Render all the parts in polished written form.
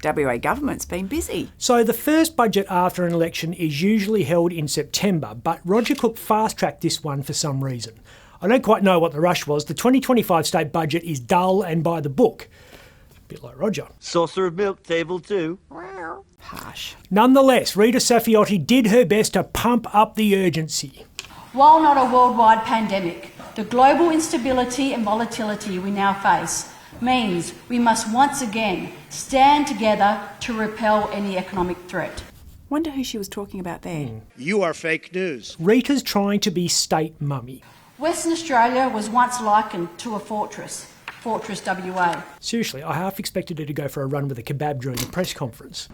WA government's been busy. So the first budget after an election is usually held in September, but Roger Cook fast-tracked this one for some reason. I don't quite know what the rush was. The 2025 state budget is dull and by the book. A bit like Roger. Saucer of milk, table 2. Harsh. Nonetheless, Rita Saffioti did her best to pump up the urgency. While not a worldwide pandemic, the global instability and volatility we now face means we must once again stand together to repel any economic threat. Wonder who she was talking about there. You are fake news. Rita's trying to be state mummy. Western Australia was once likened to a fortress WA. Seriously, I half expected her to go for a run with a kebab during the press conference.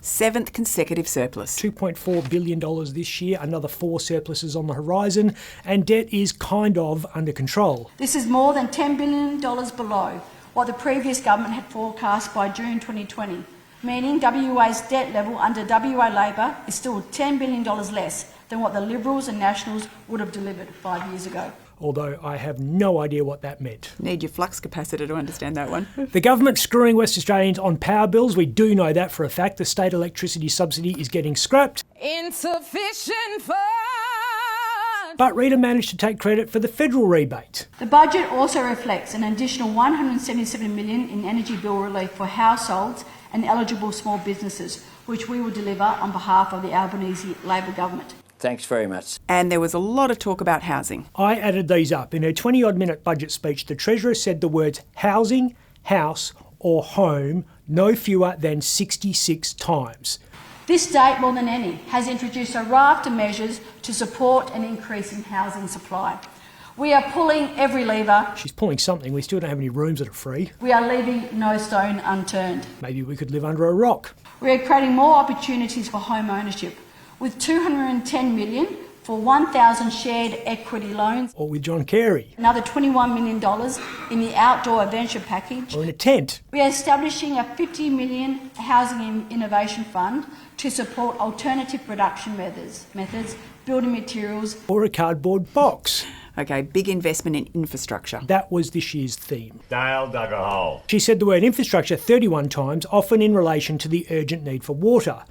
Seventh consecutive surplus. $2.4 billion this year, another 4 surpluses on the horizon, and debt is kind of under control. This is more than $10 billion below what the previous government had forecast by June 2020, meaning WA's debt level under WA Labor is still $10 billion less than what the Liberals and Nationals would have delivered 5 years ago. Although I have no idea what that meant. Need your flux capacitor to understand that one. The government screwing West Australians on power bills, we do know that for a fact. The state electricity subsidy is getting scrapped. Insufficient funds. But Rita managed to take credit for the federal rebate. The budget also reflects an additional $177 million in energy bill relief for households and eligible small businesses, which we will deliver on behalf of the Albanese Labor government. Thanks very much. And there was a lot of talk about housing. I added these up. In her 20-odd minute budget speech, the Treasurer said the words housing, house or home no fewer than 66 times. This state, more than any, has introduced a raft of measures to support an increase in housing supply. We are pulling every lever. She's pulling something. We still don't have any rooms that are free. We are leaving no stone unturned. Maybe we could live under a rock. We are creating more opportunities for home ownership, with $210 million for 1,000 shared equity loans. Or with John Carey. Another $21 million in the outdoor adventure package. Or in a tent. We are establishing a $50 million housing innovation fund to support alternative production methods, building materials. Or a cardboard box. Okay, big investment in infrastructure. That was this year's theme. Dale dug a hole. She said the word infrastructure 31 times, often in relation to the urgent need for water.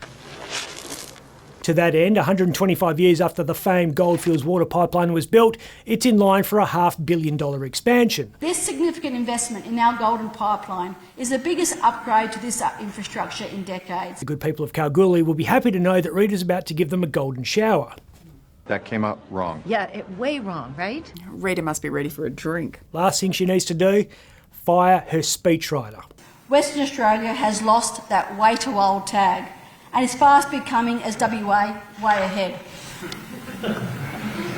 To that end, 125 years after the famed Goldfields water pipeline was built, it's in line for a $500 million expansion. This significant investment in our Golden Pipeline is the biggest upgrade to this infrastructure in decades. The good people of Kalgoorlie will be happy to know that Rita's about to give them a golden shower. That came out wrong. Yeah, way wrong, right? Rita must be ready for a drink. Last thing she needs to do, fire her speechwriter. Western Australia has lost that way too old tag and is fast becoming, as WA, way ahead.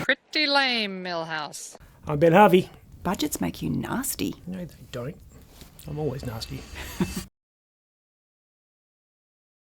Pretty lame, Millhouse. I'm Ben Harvey. Budgets make you nasty. No, they don't. I'm always nasty.